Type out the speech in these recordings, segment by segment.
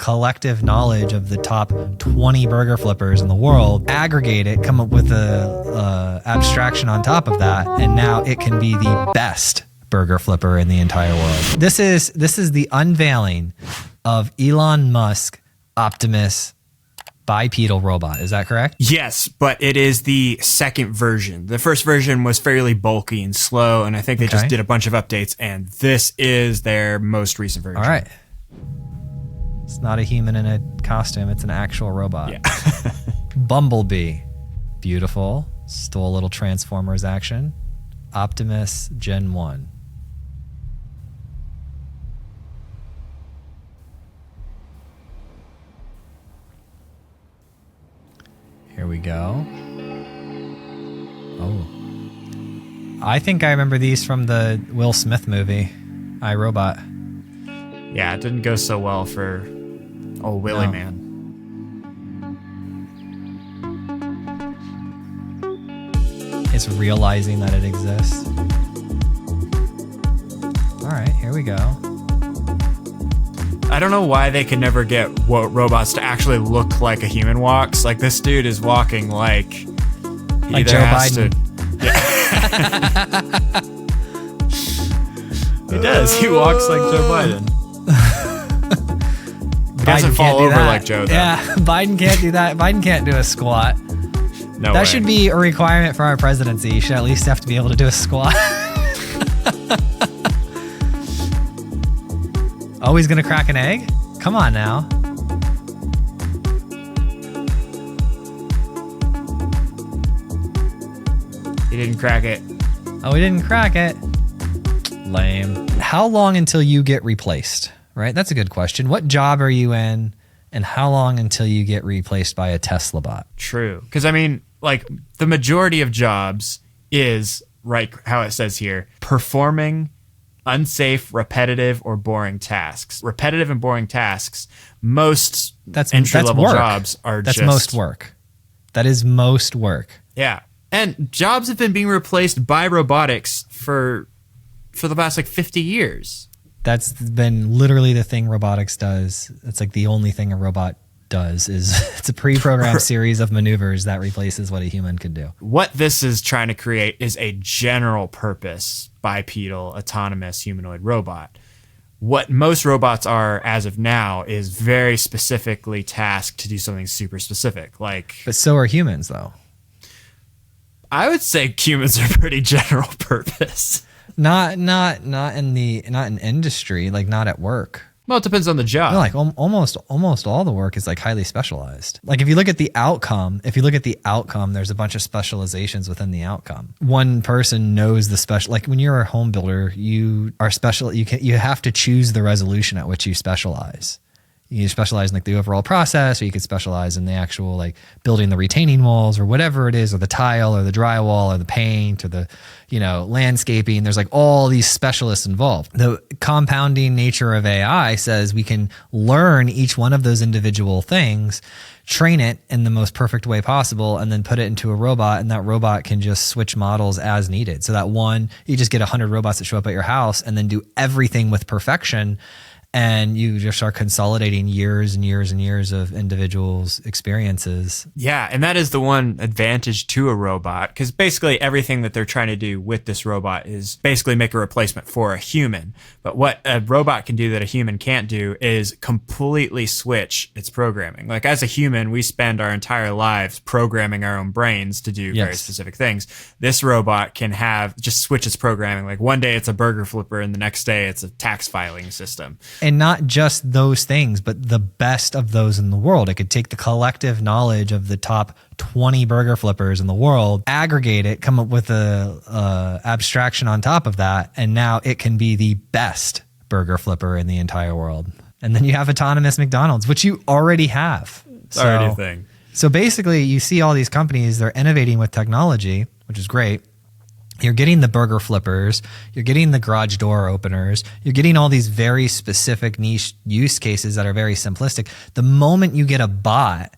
collective knowledge of the top 20 burger flippers in the world, aggregate it, come up with a abstraction on top of that, and now it can be the best burger flipper in the entire world. This is the unveiling of Elon Musk Optimus bipedal robot. Is that correct? Yes, but it is the second version. The first version was fairly bulky and slow, and I think they just did a bunch of updates, and this is their most recent version. All right. It's not a human in a costume. It's an actual robot. Yeah. Bumblebee. Beautiful. Stole a little Transformers action. Optimus Gen 1. Here we go. Oh. I think I remember these from the Will Smith movie, I, Robot. Yeah, it didn't go so well for old Willie Man. It's realizing that it exists. All right, here we go. I don't know why they could never get robots to actually look like a human walks. Like, this dude is walking like Joe Biden. He does. He walks like Joe Biden. He doesn't fall over like Joe, though. Yeah, Biden can't do that. Biden can't do a squat. No way. That should be a requirement for our presidency. You should at least have to be able to do a squat. Oh, he's going to crack an egg? Come on now. He didn't crack it. Oh, he didn't crack it. Lame. How long until you get replaced? Right? That's a good question. What job are you in, and how long until you get replaced by a Tesla bot? True. Because, I mean, like, the majority of jobs is, right, how it says here, performing unsafe, repetitive, or boring tasks. Repetitive and boring tasks, most entry-level jobs are That's most work. That is most work. Yeah. And jobs have been being replaced by robotics for the past, like, 50 years. That's been literally the thing robotics does. It's like the only thing a robot does is it's a pre-programmed series of maneuvers that replaces what a human could do. What this is trying to create is a general purpose bipedal autonomous humanoid robot. What most robots are as of now is very specifically tasked to do something super specific. But so are humans, though. I would say humans are pretty general purpose. Not in industry, like not at work. Well, it depends on the job. No, like almost all the work is like highly specialized. Like if you look at the outcome, there's a bunch of specializations within the outcome. One person knows the special, like when you're a home builder, you are special. You have to choose the resolution at which you specialize. You specialize in like the overall process, or you could specialize in the actual like building the retaining walls or whatever it is, or the tile or the drywall or the paint or the, landscaping. There's like all these specialists involved. The compounding nature of AI says we can learn each one of those individual things, train it in the most perfect way possible, and then put it into a robot, and that robot can just switch models as needed. So that you just get 100 robots that show up at your house and then do everything with perfection. And you just start consolidating years and years and years of individuals' experiences. Yeah, and that is the one advantage to a robot, because basically everything that they're trying to do with this robot is basically make a replacement for a human. But what a robot can do that a human can't do is completely switch its programming. Like as a human, we spend our entire lives programming our own brains to do very specific things. This robot can just switch its programming. Like one day it's a burger flipper and the next day it's a tax filing system. And not just those things, but the best of those in the world. It could take the collective knowledge of the top 20 burger flippers in the world, aggregate it, come up with a abstraction on top of that, and now it can be the best burger flipper in the entire world. And then you have autonomous McDonald's, which you already have. It's already a thing. So basically, you see all these companies, they're innovating with technology, which is great. You're getting the burger flippers, you're getting the garage door openers, you're getting all these very specific niche use cases that are very simplistic. The moment you get a bot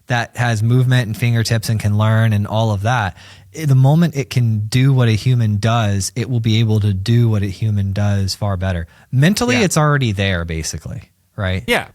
that has movement and fingertips and can learn and all of that, the moment it can do what a human does, it will be able to do what a human does far better. Mentally, it's already there, basically, right? Yeah.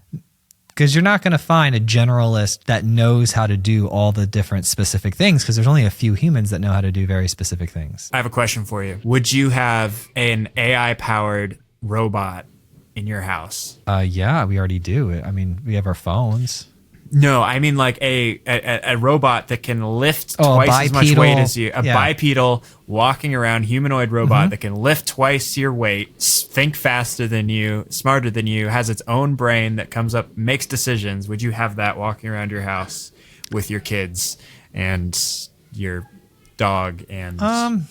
Because you're not going to find a generalist that knows how to do all the different specific things, because there's only a few humans that know how to do very specific things. I have a question for you. Would you have an AI-powered robot in your house? Yeah, we already do. I mean, we have our phones. No, I mean like a robot that can lift twice as much weight as you. A bipedal, walking around humanoid robot that can lift twice your weight, think faster than you, smarter than you, has its own brain that comes up, makes decisions. Would you have that walking around your house with your kids and your dog and...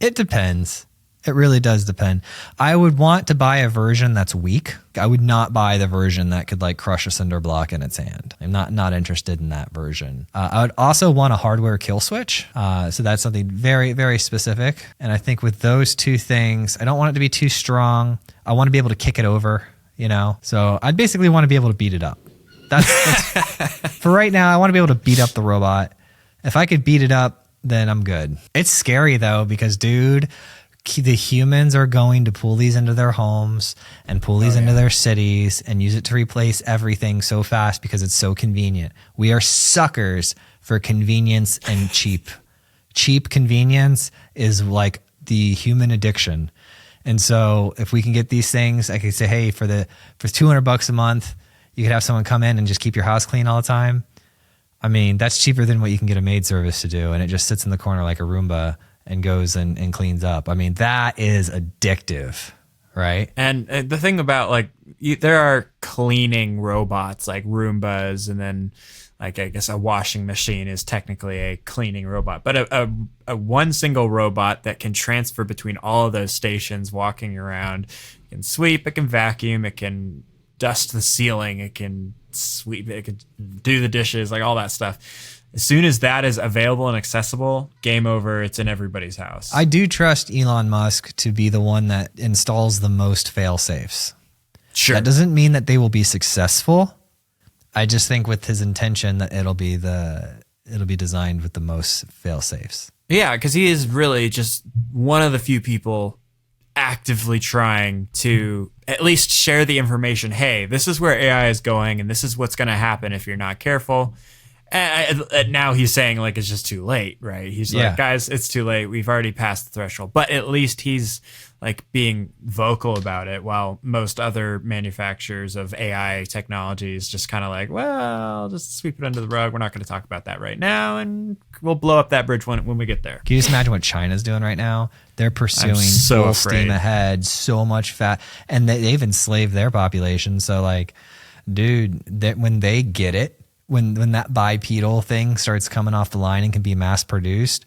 It depends. It really does depend. I would want to buy a version that's weak. I would not buy the version that could like crush a cinder block in its hand. I'm not interested in that version. I would also want a hardware kill switch. So that's something very, very specific. And I think with those two things, I don't want it to be too strong. I want to be able to kick it over, you know? So I'd basically want to be able to beat it up. That's for right now. I want to be able to beat up the robot. If I could beat it up, then I'm good. It's scary though, because dude, the humans are going to pull these into their homes and pull these into their cities and use it to replace everything so fast because it's so convenient. We are suckers for convenience and cheap. Cheap convenience is like the human addiction. And so if we can get these things, I could say, hey, for $200 a month, you could have someone come in and just keep your house clean all the time. I mean, that's cheaper than what you can get a maid service to do. And it just sits in the corner like a Roomba and goes and cleans up. I mean, that is addictive, right? And the thing about like, there are cleaning robots like Roombas, and then like, I guess a washing machine is technically a cleaning robot, but a one single robot that can transfer between all of those stations walking around, it can sweep, it can vacuum, it can dust the ceiling, it can sweep, it can do the dishes, like all that stuff. As soon as that is available and accessible, game over. It's in everybody's house. I do trust Elon Musk to be the one that installs the most fail safes. Sure. That doesn't mean that they will be successful. I just think with his intention that it'll be designed with the most fail safes. Yeah, because he is really just one of the few people actively trying to at least share the information. Hey, this is where AI is going, and this is what's going to happen if you're not careful. And now he's saying like it's just too late, right? He's like, guys, it's too late. We've already passed the threshold. But at least he's like being vocal about it, while most other manufacturers of AI technologies just kind of like, well, just sweep it under the rug. We're not going to talk about that right now, and we'll blow up that bridge when we get there. Can you just imagine what China's doing right now? They're pursuing full steam ahead, so much fat, and they've enslaved their population. So like, dude, when they get it, when that bipedal thing starts coming off the line and can be mass produced,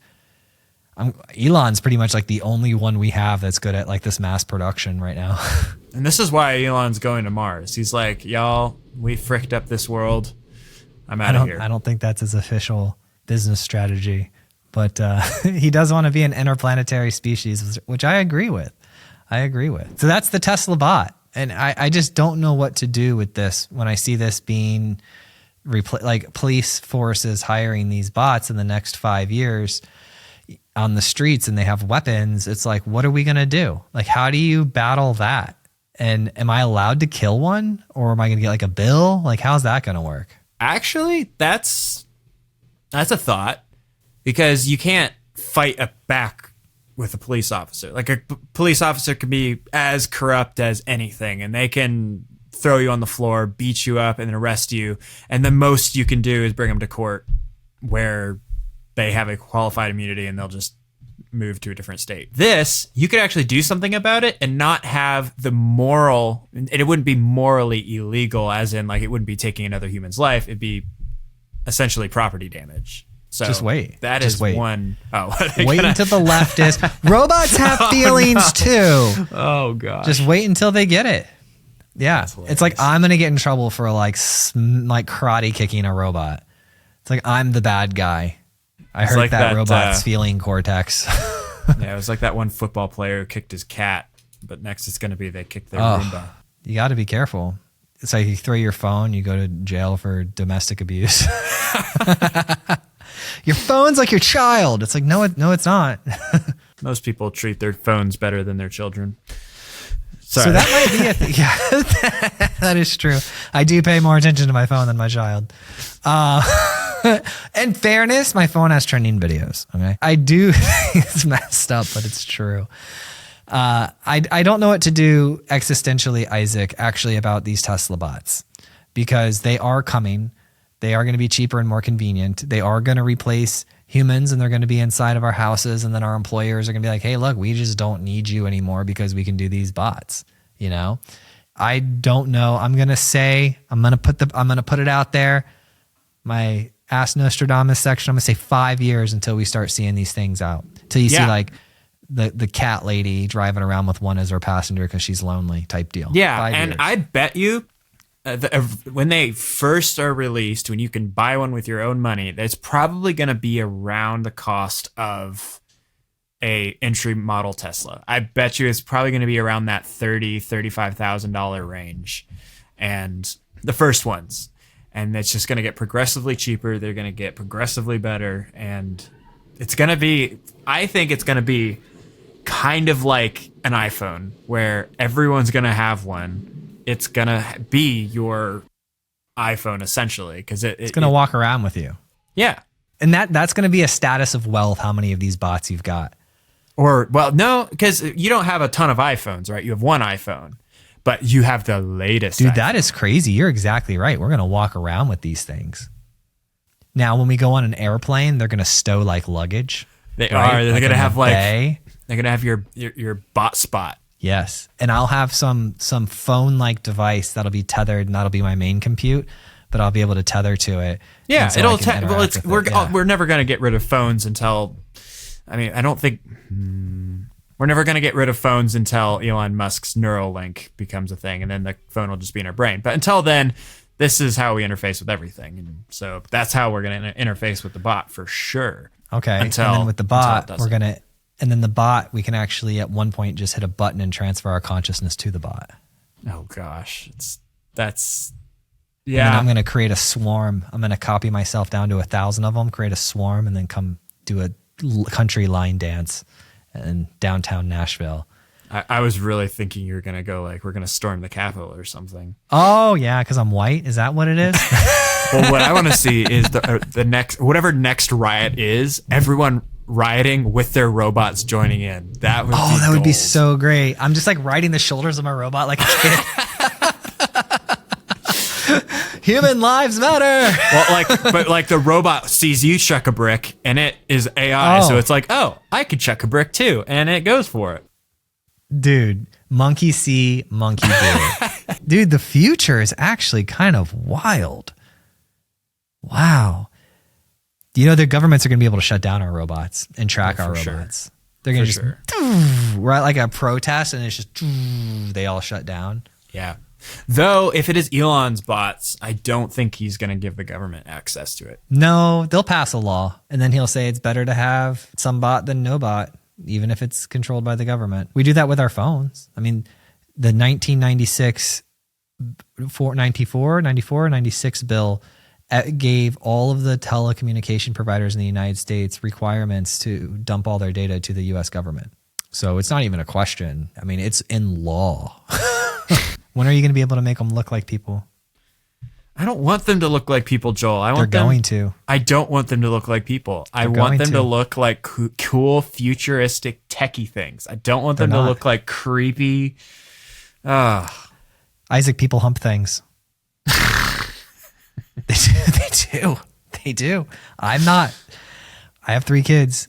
Elon's pretty much like the only one we have that's good at like this mass production right now. And this is why Elon's going to Mars. He's like, y'all, we fricked up this world. I'm out of here. I don't think that's his official business strategy, but he does want to be an interplanetary species, which I agree with. So that's the Tesla bot. And I just don't know what to do with this when I see this being like police forces hiring these bots in the next 5 years on the streets, and they have weapons. It's like, what are we going to do? Like, how do you battle that? And am I allowed to kill one, or am I going to get like a bill? Like, how's that going to work? Actually, that's a thought, because you can't fight back with a police officer. Like, a police officer can be as corrupt as anything, and they can throw you on the floor, beat you up, and then arrest you. And the most you can do is bring them to court, where they have a qualified immunity and they'll just move to a different state. This, you could actually do something about it and not have the moral, and it wouldn't be morally illegal, as in like it wouldn't be taking another human's life. It'd be essentially property damage. So just wait. That just is wait. one. Oh, wait until the leftist. Robots have feelings too. Oh gosh. Just wait until they get it. Yeah. It's like, I'm going to get in trouble for like karate kicking a robot. It's like, I'm the bad guy. I hurt like that robot's feeling cortex. Yeah, it was like that one football player who kicked his cat, but next it's going to be they kicked their Roomba. You got to be careful. It's like you throw your phone, you go to jail for domestic abuse. Your phone's like your child. It's like, no, it's not. Most people treat their phones better than their children. Sorry. So that might be a thing. Yeah. That is true. I do pay more attention to my phone than my child. In fairness, my phone has trending videos. Okay, I do. It's messed up, but it's true. I don't know what to do existentially, Isaac, actually about these Tesla bots, because they are coming. They are going to be cheaper and more convenient. They are going to replace humans, and they're going to be inside of our houses. And then our employers are going to be like, hey, look, we just don't need you anymore because we can do these bots. You know, I don't know. I'm going to put it out there. My Ask Nostradamus section, I'm going to say 5 years until we start seeing these things out. Till you see like the cat lady driving around with one as her passenger because she's lonely type deal. Yeah. 5 and years. I bet you when they first are released, when you can buy one with your own money, it's probably going to be around the cost of a entry model Tesla. I bet you it's probably going to be around that $30,000-$35,000 range. And the first ones. And it's just going to get progressively cheaper. They're going to get progressively better. And it's going to be, I think it's going to be kind of like an iPhone where everyone's going to have one. It's going to be your iPhone essentially, because it's going to walk around with you. Yeah. And that's going to be a status of wealth, how many of these bots you've got. Or, well, no, because you don't have a ton of iPhones, right? You have one iPhone, but you have the latest. Dude, iPhone. that is crazy. You're exactly right. We're going to walk around with these things. Now, when we go on an airplane, they're going to stow like luggage. They are. They're going to have they're going to have your bot spot. Yes. And I'll have some phone-like device that'll be tethered, and that'll be my main compute, but I'll be able to tether to it. Yeah, so it'll we're never going to get rid of phones until, I don't think we're never going to get rid of phones until Elon Musk's Neuralink becomes a thing, and then the phone will just be in our brain. But until then, this is how we interface with everything. And so that's how we're going to interface with the bot for sure. Okay. And then with the bot, we can actually at one point just hit a button and transfer our consciousness to the bot. Oh gosh. And then I'm going to create a swarm. I'm going to copy myself down to 1,000 of them, create a swarm, and then come do a country line dance in downtown Nashville. I was really thinking you were going to go like, we're going to storm the Capitol or something. Oh yeah. Cause I'm white. Is that what it is? Well, what I want to see is the next riot is everyone rioting with their robots joining in. That would be so great. I'm just like riding the shoulders of my robot like a kid. Human lives matter. Well, but the robot sees you chuck a brick and it is AI. So it's like, oh, I could chuck a brick too. And it goes for it. Dude, monkey see, monkey do. Dude, the future is actually kind of wild. Wow. The governments are going to be able to shut down our robots and track our robots. Sure. They're going to just, right, like a protest, and it's just, they all shut down. Yeah. Though, if it is Elon's bots, I don't think he's going to give the government access to it. No, they'll pass a law, and then he'll say it's better to have some bot than no bot, even if it's controlled by the government. We do that with our phones. I mean, the 1996, 96 bill gave all of the telecommunication providers in the United States requirements to dump all their data to the U.S. government. So it's not even a question. I mean, it's in law. When are you going to be able to make them look like people? I don't want them to look like people, Joel. I don't want them to look like people. I want them to look like cool, futuristic, techie things. I don't want them to look like creepy. Isaac, people hump things. They do. I'm not. I have 3 kids,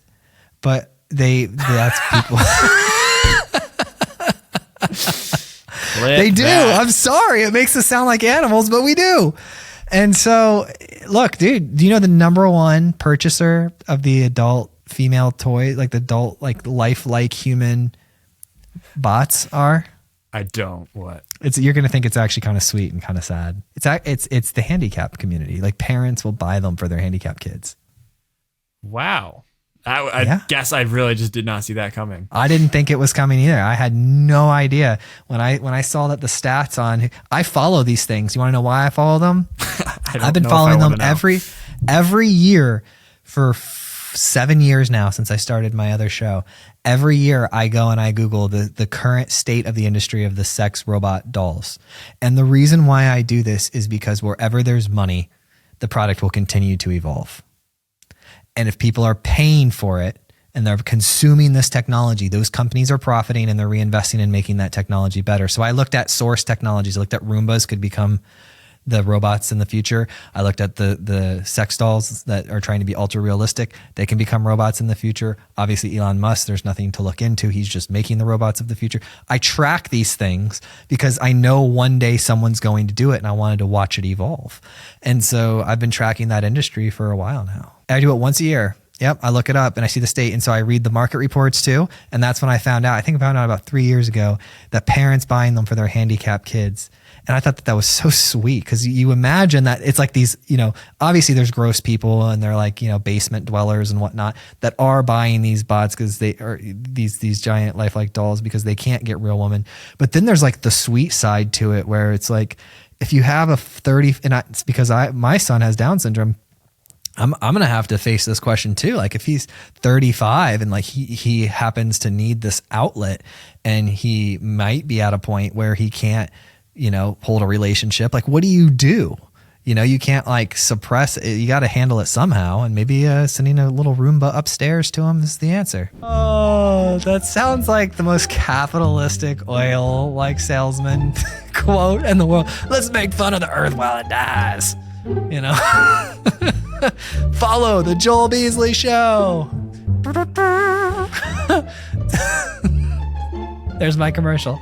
but that's people. They do. I'm sorry. It makes us sound like animals, but we do. And so, look, dude, do you know the number one purchaser of the adult female toy, like the adult, like lifelike human bots are? I don't. What? You're going to think it's actually kind of sweet and kind of sad. It's the handicap community. Like parents will buy them for their handicapped kids. Wow. I guess I really just did not see that coming. I didn't think it was coming either. I had no idea when I saw that the stats on. I follow these things. You want to know why I follow them? I've been following them every year for 7 years now since I started my other show. Every year I go and I Google the current state of the industry of the sex robot dolls. And the reason why I do this is because wherever there's money, the product will continue to evolve. And if people are paying for it and they're consuming this technology, those companies are profiting and they're reinvesting in making that technology better. So I looked at source technologies. I looked at Roombas could become the robots in the future. I looked at the sex dolls that are trying to be ultra realistic. They can become robots in the future. Obviously, Elon Musk, there's nothing to look into. He's just making the robots of the future. I track these things because I know one day someone's going to do it and I wanted to watch it evolve. And so I've been tracking that industry for a while now. I do it once a year. Yep, I look it up and I see the state. And so I read the market reports too. And that's when I found out, I think I found out about 3 years ago, that parents buying them for their handicapped kids. And I thought that was so sweet because you imagine that it's like these, obviously there's gross people and they're like, basement dwellers and whatnot that are buying these bots because they are these giant lifelike dolls because they can't get real women. But then there's like the sweet side to it where it's like, if you have a 30, and it's because my son has Down syndrome, I'm going to have to face this question too. Like if he's 35 and like he happens to need this outlet and he might be at a point where he can't, hold a relationship. Like, what do? You can't like suppress it. You got to handle it somehow. And maybe sending a little Roomba upstairs to him is the answer. Oh, that sounds like the most capitalistic oil like salesman quote in the world. Let's make fun of the earth while it dies. Follow the Joel Beasley Show. There's my commercial.